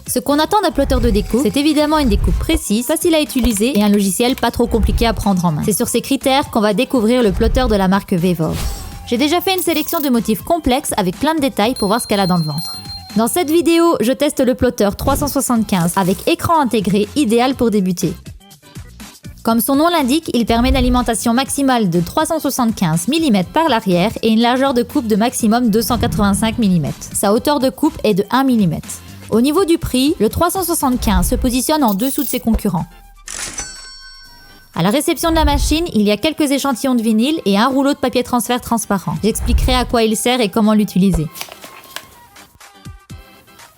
Ce qu'on attend d'un plotter de découpe, c'est évidemment une découpe précise, facile à utiliser et un logiciel pas trop compliqué à prendre en main. C'est sur ces critères qu'on va découvrir le plotter de la marque Vevor. J'ai déjà fait une sélection de motifs complexes avec plein de détails pour voir ce qu'elle a dans le ventre. Dans cette vidéo, je teste le plotter 375 avec écran intégré, idéal pour débuter. Comme son nom l'indique, il permet une alimentation maximale de 375 mm par l'arrière et une largeur de coupe de maximum 285 mm. Sa hauteur de coupe est de 1 mm. Au niveau du prix, le 375 se positionne en dessous de ses concurrents. À la réception de la machine, il y a quelques échantillons de vinyle et un rouleau de papier transfert transparent. J'expliquerai à quoi il sert et comment l'utiliser.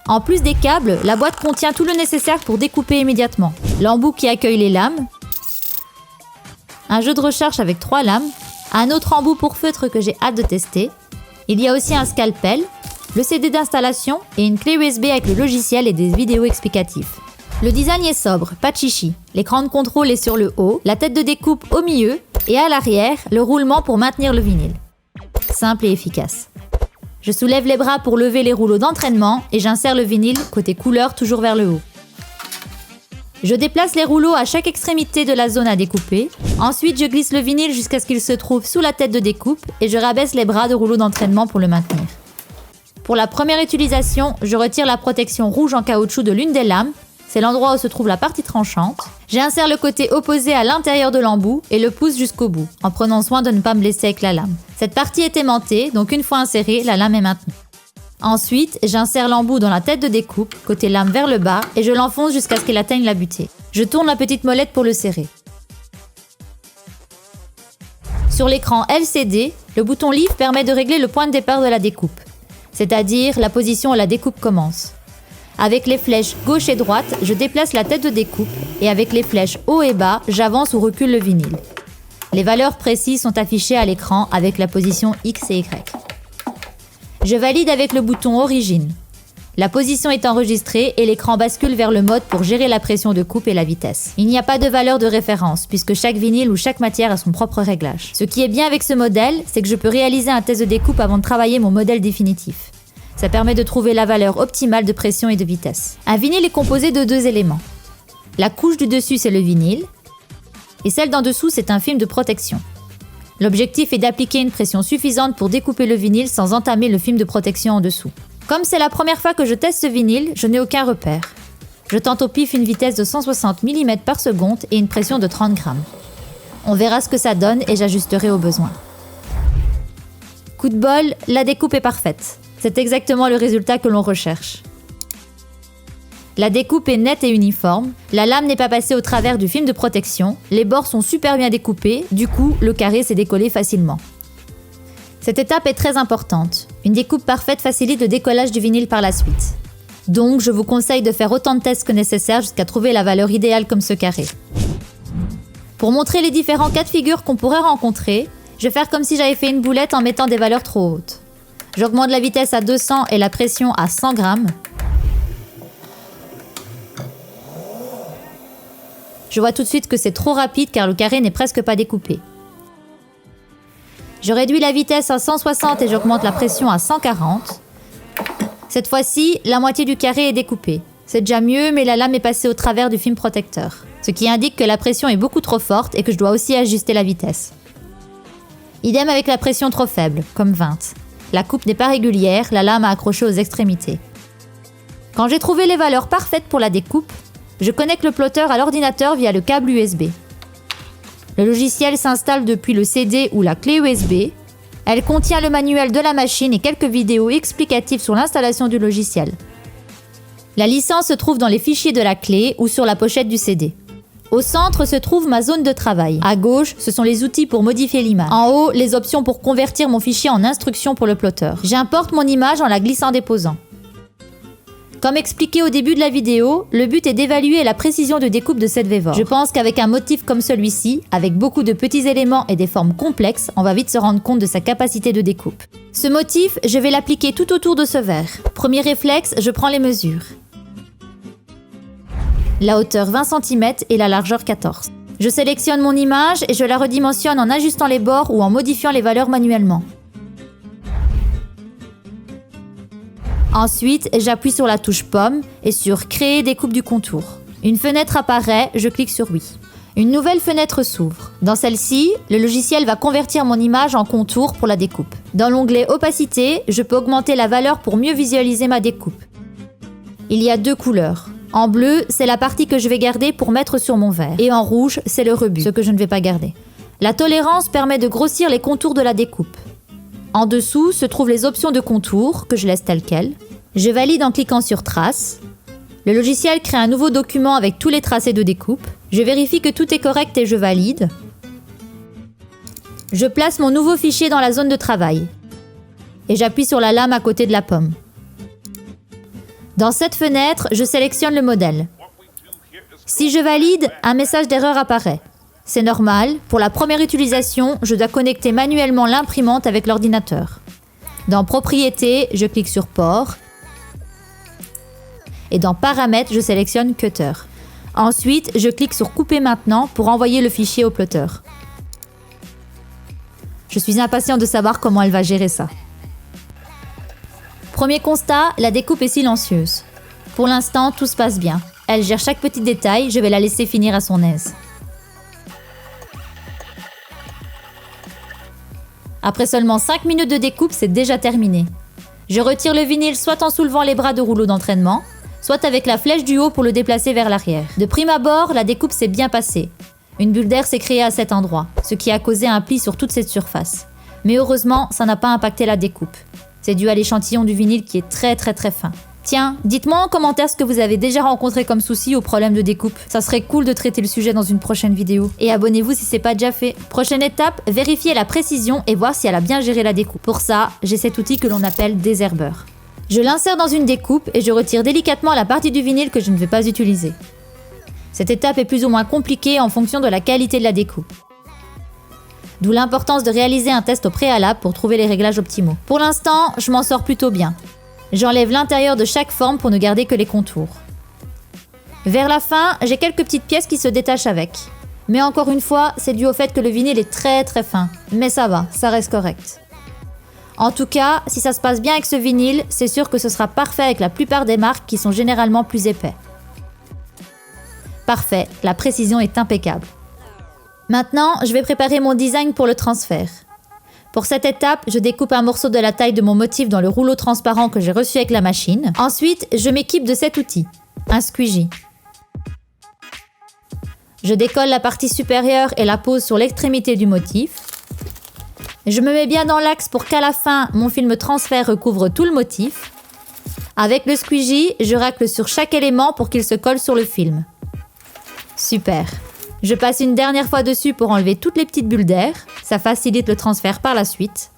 En plus des câbles, la boîte contient tout le nécessaire pour découper immédiatement. L'embout qui accueille les lames, un jeu de recharge avec 3 lames, un autre embout pour feutre que j'ai hâte de tester. Il y a aussi un scalpel, le CD d'installation et une clé USB avec le logiciel et des vidéos explicatives. Le design est sobre, pas de chichi. L'écran de contrôle est sur le haut, la tête de découpe au milieu et à l'arrière, le roulement pour maintenir le vinyle. Simple et efficace. Je soulève les bras pour lever les rouleaux d'entraînement et j'insère le vinyle côté couleur toujours vers le haut. Je déplace les rouleaux à chaque extrémité de la zone à découper. Ensuite, je glisse le vinyle jusqu'à ce qu'il se trouve sous la tête de découpe et je rabaisse les bras de rouleau d'entraînement pour le maintenir. Pour la première utilisation, je retire la protection rouge en caoutchouc de l'une des lames. C'est l'endroit où se trouve la partie tranchante. J'insère le côté opposé à l'intérieur de l'embout et le pousse jusqu'au bout, en prenant soin de ne pas me blesser avec la lame. Cette partie est aimantée, donc une fois insérée, la lame est maintenue. Ensuite, j'insère l'embout dans la tête de découpe, côté lame vers le bas, et je l'enfonce jusqu'à ce qu'il atteigne la butée. Je tourne la petite molette pour le serrer. Sur l'écran LCD, le bouton Live permet de régler le point de départ de la découpe, c'est-à-dire la position où la découpe commence. Avec les flèches gauche et droite, je déplace la tête de découpe et avec les flèches haut et bas, j'avance ou recule le vinyle. Les valeurs précises sont affichées à l'écran avec la position X et Y. Je valide avec le bouton Origine. La position est enregistrée et l'écran bascule vers le mode pour gérer la pression de coupe et la vitesse. Il n'y a pas de valeur de référence puisque chaque vinyle ou chaque matière a son propre réglage. Ce qui est bien avec ce modèle, c'est que je peux réaliser un test de découpe avant de travailler mon modèle définitif. Ça permet de trouver la valeur optimale de pression et de vitesse. Un vinyle est composé de 2 éléments. La couche du dessus, c'est le vinyle, et celle d'en dessous, c'est un film de protection. L'objectif est d'appliquer une pression suffisante pour découper le vinyle sans entamer le film de protection en dessous. Comme c'est la première fois que je teste ce vinyle, je n'ai aucun repère. Je tente au pif une vitesse de 160 mm par seconde et une pression de 30 grammes. On verra ce que ça donne et j'ajusterai au besoin. Coup de bol, la découpe est parfaite. C'est exactement le résultat que l'on recherche. La découpe est nette et uniforme, la lame n'est pas passée au travers du film de protection, les bords sont super bien découpés, du coup, le carré s'est décollé facilement. Cette étape est très importante. Une découpe parfaite facilite le décollage du vinyle par la suite. Donc, je vous conseille de faire autant de tests que nécessaire jusqu'à trouver la valeur idéale comme ce carré. Pour montrer les différents cas de figure qu'on pourrait rencontrer, je vais faire comme si j'avais fait une boulette en mettant des valeurs trop hautes. J'augmente la vitesse à 200 et la pression à 100 grammes. Je vois tout de suite que c'est trop rapide car le carré n'est presque pas découpé. Je réduis la vitesse à 160 et j'augmente la pression à 140. Cette fois-ci, la moitié du carré est découpée. C'est déjà mieux, mais la lame est passée au travers du film protecteur. Ce qui indique que la pression est beaucoup trop forte et que je dois aussi ajuster la vitesse. Idem avec la pression trop faible, comme 20. La coupe n'est pas régulière, la lame a accroché aux extrémités. Quand j'ai trouvé les valeurs parfaites pour la découpe, je connecte le plotter à l'ordinateur via le câble USB. Le logiciel s'installe depuis le CD ou la clé USB. Elle contient le manuel de la machine et quelques vidéos explicatives sur l'installation du logiciel. La licence se trouve dans les fichiers de la clé ou sur la pochette du CD. Au centre se trouve ma zone de travail. À gauche, ce sont les outils pour modifier l'image. En haut, les options pour convertir mon fichier en instruction pour le plotter. J'importe mon image en la glissant-déposant. Comme expliqué au début de la vidéo, le but est d'évaluer la précision de découpe de cette Vevor. Je pense qu'avec un motif comme celui-ci, avec beaucoup de petits éléments et des formes complexes, on va vite se rendre compte de sa capacité de découpe. Ce motif, je vais l'appliquer tout autour de ce verre. Premier réflexe, je prends les mesures. La hauteur 20 cm et la largeur 14. Je sélectionne mon image et je la redimensionne en ajustant les bords ou en modifiant les valeurs manuellement. Ensuite, j'appuie sur la touche pomme et sur Créer découpe du contour. Une fenêtre apparaît, je clique sur Oui. Une nouvelle fenêtre s'ouvre. Dans celle-ci, le logiciel va convertir mon image en contour pour la découpe. Dans l'onglet Opacité, je peux augmenter la valeur pour mieux visualiser ma découpe. Il y a 2 couleurs. En bleu, c'est la partie que je vais garder pour mettre sur mon verre. Et en rouge, c'est le rebut, ce que je ne vais pas garder. La tolérance permet de grossir les contours de la découpe. En dessous se trouvent les options de contour, que je laisse telles quelles. Je valide en cliquant sur Trace. Le logiciel crée un nouveau document avec tous les tracés de découpe. Je vérifie que tout est correct et je valide. Je place mon nouveau fichier dans la zone de travail. Et j'appuie sur la lame à côté de la pomme. Dans cette fenêtre, je sélectionne le modèle. Si je valide, un message d'erreur apparaît. C'est normal, pour la première utilisation, je dois connecter manuellement l'imprimante avec l'ordinateur. Dans Propriétés, je clique sur Port. Et dans Paramètres, je sélectionne Cutter. Ensuite, je clique sur Couper maintenant pour envoyer le fichier au plotter. Je suis impatient de savoir comment elle va gérer ça. Premier constat, la découpe est silencieuse. Pour l'instant, tout se passe bien. Elle gère chaque petit détail, je vais la laisser finir à son aise. Après seulement 5 minutes de découpe, c'est déjà terminé. Je retire le vinyle soit en soulevant les bras de rouleau d'entraînement, soit avec la flèche du haut pour le déplacer vers l'arrière. De prime abord, la découpe s'est bien passée. Une bulle d'air s'est créée à cet endroit, ce qui a causé un pli sur toute cette surface. Mais heureusement, ça n'a pas impacté la découpe. C'est dû à l'échantillon du vinyle qui est très fin. Tiens, dites-moi en commentaire ce que vous avez déjà rencontré comme souci ou problème de découpe. Ça serait cool de traiter le sujet dans une prochaine vidéo. Et abonnez-vous si c'est pas déjà fait. Prochaine étape, vérifier la précision et voir si elle a bien géré la découpe. Pour ça, j'ai cet outil que l'on appelle désherbeur. Je l'insère dans une découpe et je retire délicatement la partie du vinyle que je ne vais pas utiliser. Cette étape est plus ou moins compliquée en fonction de la qualité de la découpe. D'où l'importance de réaliser un test au préalable pour trouver les réglages optimaux. Pour l'instant, je m'en sors plutôt bien. J'enlève l'intérieur de chaque forme pour ne garder que les contours. Vers la fin, j'ai quelques petites pièces qui se détachent avec. Mais encore une fois, c'est dû au fait que le vinyle est très fin. Mais ça va, ça reste correct. En tout cas, si ça se passe bien avec ce vinyle, c'est sûr que ce sera parfait avec la plupart des marques qui sont généralement plus épais. Parfait, la précision est impeccable. Maintenant, je vais préparer mon design pour le transfert. Pour cette étape, je découpe un morceau de la taille de mon motif dans le rouleau transparent que j'ai reçu avec la machine. Ensuite, je m'équipe de cet outil, un squeegee. Je décolle la partie supérieure et la pose sur l'extrémité du motif. Je me mets bien dans l'axe pour qu'à la fin, mon film transfert recouvre tout le motif. Avec le squeegee, je racle sur chaque élément pour qu'il se colle sur le film. Super! Je passe une dernière fois dessus pour enlever toutes les petites bulles d'air. Ça facilite le transfert par la suite.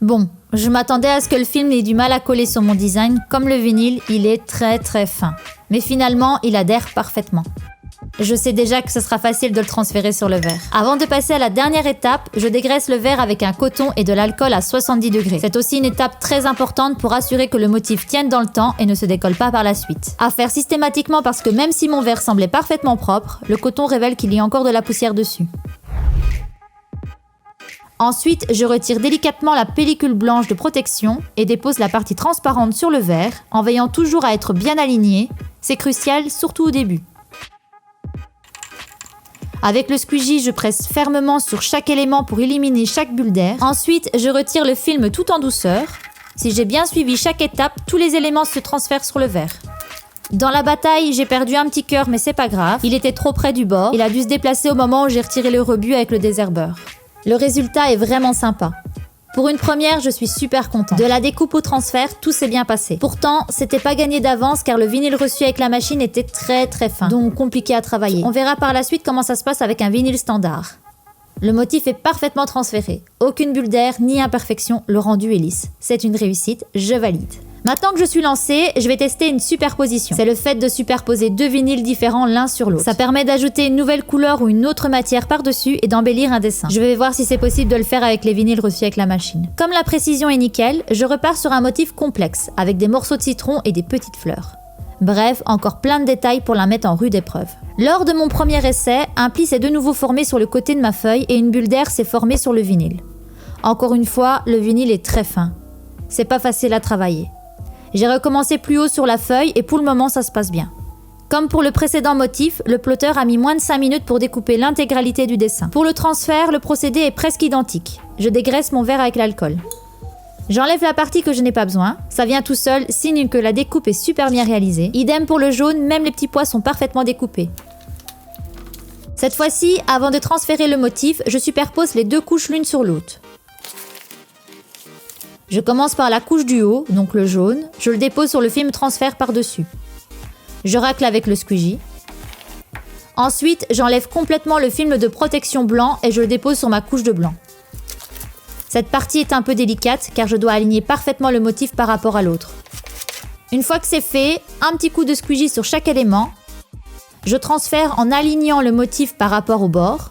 Bon, je m'attendais à ce que le film ait du mal à coller sur mon design. Comme le vinyle, il est très fin. Mais finalement, il adhère parfaitement. Je sais déjà que ce sera facile de le transférer sur le verre. Avant de passer à la dernière étape, je dégraisse le verre avec un coton et de l'alcool à 70 degrés. C'est aussi une étape très importante pour assurer que le motif tienne dans le temps et ne se décolle pas par la suite. À faire systématiquement parce que même si mon verre semblait parfaitement propre, le coton révèle qu'il y a encore de la poussière dessus. Ensuite, je retire délicatement la pellicule blanche de protection et dépose la partie transparente sur le verre, en veillant toujours à être bien aligné. C'est crucial, surtout au début. Avec le squeegee, je presse fermement sur chaque élément pour éliminer chaque bulle d'air. Ensuite, je retire le film tout en douceur. Si j'ai bien suivi chaque étape, tous les éléments se transfèrent sur le verre. Dans la bataille, j'ai perdu un petit cœur, mais c'est pas grave. Il était trop près du bord. Il a dû se déplacer au moment où j'ai retiré le rebut avec le désherbeur. Le résultat est vraiment sympa. Pour une première, je suis super contente. De la découpe au transfert, tout s'est bien passé. Pourtant, c'était pas gagné d'avance car le vinyle reçu avec la machine était très fin, donc compliqué à travailler. On verra par la suite comment ça se passe avec un vinyle standard. Le motif est parfaitement transféré. Aucune bulle d'air ni imperfection, le rendu est lisse. C'est une réussite, je valide. Maintenant que je suis lancée, je vais tester une superposition. C'est le fait de superposer 2 vinyles différents l'un sur l'autre. Ça permet d'ajouter une nouvelle couleur ou une autre matière par-dessus et d'embellir un dessin. Je vais voir si c'est possible de le faire avec les vinyles reçus avec la machine. Comme la précision est nickel, je repars sur un motif complexe, avec des morceaux de citron et des petites fleurs. Bref, encore plein de détails pour la mettre en rude épreuve. Lors de mon premier essai, un pli s'est de nouveau formé sur le côté de ma feuille et une bulle d'air s'est formée sur le vinyle. Encore une fois, le vinyle est très fin. C'est pas facile à travailler. J'ai recommencé plus haut sur la feuille et pour le moment ça se passe bien. Comme pour le précédent motif, le plotter a mis moins de 5 minutes pour découper l'intégralité du dessin. Pour le transfert, le procédé est presque identique. Je dégraisse mon verre avec l'alcool. J'enlève la partie que je n'ai pas besoin. Ça vient tout seul, signe que la découpe est super bien réalisée. Idem pour le jaune, même les petits pois sont parfaitement découpés. Cette fois-ci, avant de transférer le motif, je superpose les 2 couches l'une sur l'autre. Je commence par la couche du haut, donc le jaune. Je le dépose sur le film transfert par-dessus. Je racle avec le squeegee. Ensuite, j'enlève complètement le film de protection blanc et je le dépose sur ma couche de blanc. Cette partie est un peu délicate car je dois aligner parfaitement le motif par rapport à l'autre. Une fois que c'est fait, un petit coup de squeegee sur chaque élément. Je transfère en alignant le motif par rapport au bord.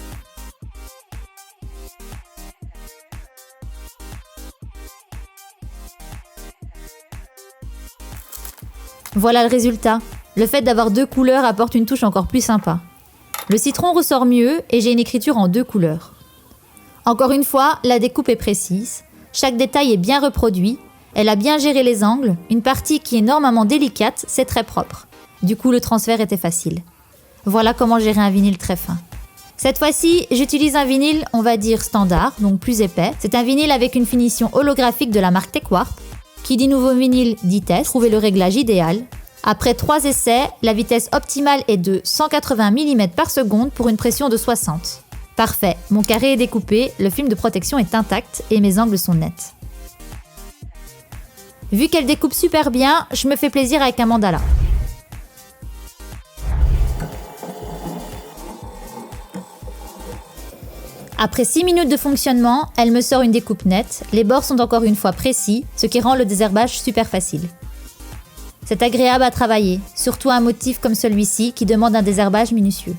Voilà le résultat. Le fait d'avoir 2 couleurs apporte une touche encore plus sympa. Le citron ressort mieux et j'ai une écriture en 2 couleurs. Encore une fois, la découpe est précise. Chaque détail est bien reproduit. Elle a bien géré les angles. Une partie qui est normalement délicate, c'est très propre. Du coup, le transfert était facile. Voilà comment gérer un vinyle très fin. Cette fois-ci, j'utilise un vinyle, on va dire standard, donc plus épais. C'est un vinyle avec une finition holographique de la marque Techwarp. Qui dit nouveau vinyle dit test, trouvez le réglage idéal. Après 3 essais, la vitesse optimale est de 180 mm par seconde pour une pression de 60. Parfait, mon carré est découpé, le film de protection est intact et mes angles sont nets. Vu qu'elle découpe super bien, je me fais plaisir avec un mandala. Après 6 minutes de fonctionnement, elle me sort une découpe nette, les bords sont encore une fois précis, ce qui rend le désherbage super facile. C'est agréable à travailler, surtout un motif comme celui-ci qui demande un désherbage minutieux.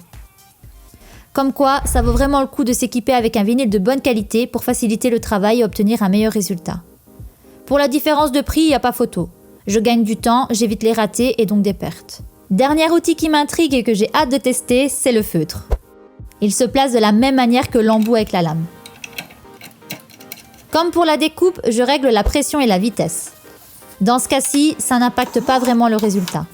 Comme quoi, ça vaut vraiment le coup de s'équiper avec un vinyle de bonne qualité pour faciliter le travail et obtenir un meilleur résultat. Pour la différence de prix, il n'y a pas photo. Je gagne du temps, j'évite les ratés et donc des pertes. Dernier outil qui m'intrigue et que j'ai hâte de tester, c'est le feutre. Il se place de la même manière que l'embout avec la lame. Comme pour la découpe, je règle la pression et la vitesse. Dans ce cas-ci, ça n'impacte pas vraiment le résultat.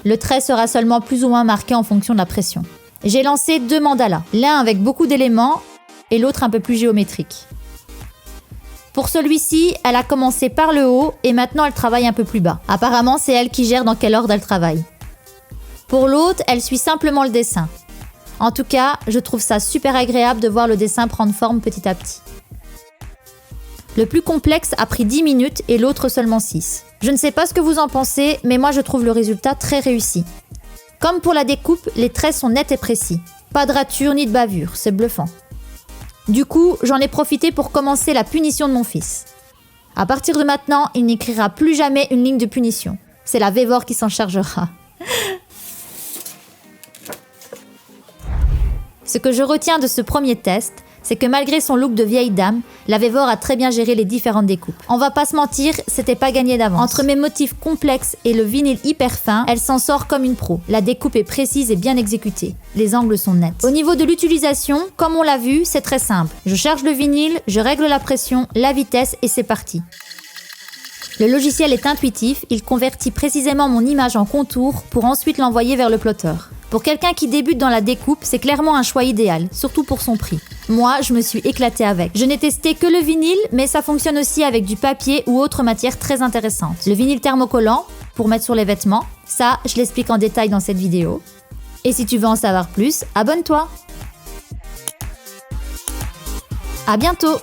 Le trait sera seulement plus ou moins marqué en fonction de la pression. J'ai lancé 2 mandalas, l'un avec beaucoup d'éléments et l'autre un peu plus géométrique. Pour celui-ci, elle a commencé par le haut et maintenant elle travaille un peu plus bas. Apparemment, c'est elle qui gère dans quel ordre elle travaille. Pour l'autre, elle suit simplement le dessin. En tout cas, je trouve ça super agréable de voir le dessin prendre forme petit à petit. Le plus complexe a pris 10 minutes et l'autre seulement 6. Je ne sais pas ce que vous en pensez, mais moi je trouve le résultat très réussi. Comme pour la découpe, les traits sont nets et précis. Pas de rature ni de bavure, c'est bluffant. Du coup, j'en ai profité pour commencer la punition de mon fils. À partir de maintenant, il n'écrira plus jamais une ligne de punition. C'est la Vévor qui s'en chargera. Ce que je retiens de ce premier test, c'est que malgré son look de vieille dame, la Vévor a très bien géré les différentes découpes. On va pas se mentir, c'était pas gagné d'avance. Entre mes motifs complexes et le vinyle hyper fin, elle s'en sort comme une pro. La découpe est précise et bien exécutée. Les angles sont nets. Au niveau de l'utilisation, comme on l'a vu, c'est très simple. Je charge le vinyle, je règle la pression, la vitesse et c'est parti. Le logiciel est intuitif, il convertit précisément mon image en contour pour ensuite l'envoyer vers le plotter. Pour quelqu'un qui débute dans la découpe, c'est clairement un choix idéal, surtout pour son prix. Moi, je me suis éclatée avec. Je n'ai testé que le vinyle, mais ça fonctionne aussi avec du papier ou autre matière très intéressante. Le vinyle thermocollant, pour mettre sur les vêtements, ça, je l'explique en détail dans cette vidéo. Et si tu veux en savoir plus, abonne-toi. À bientôt!